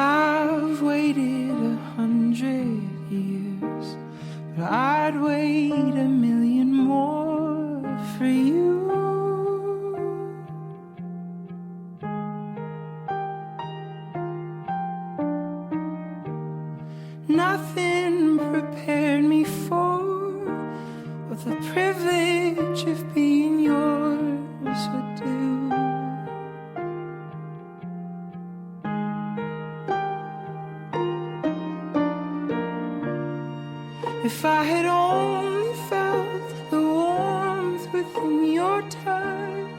I've waited 100 years, but I'd wait 1,000,000 more for you. Nothing prepared me for what the privilege of being yours would do. If I had only felt the warmth within your touch,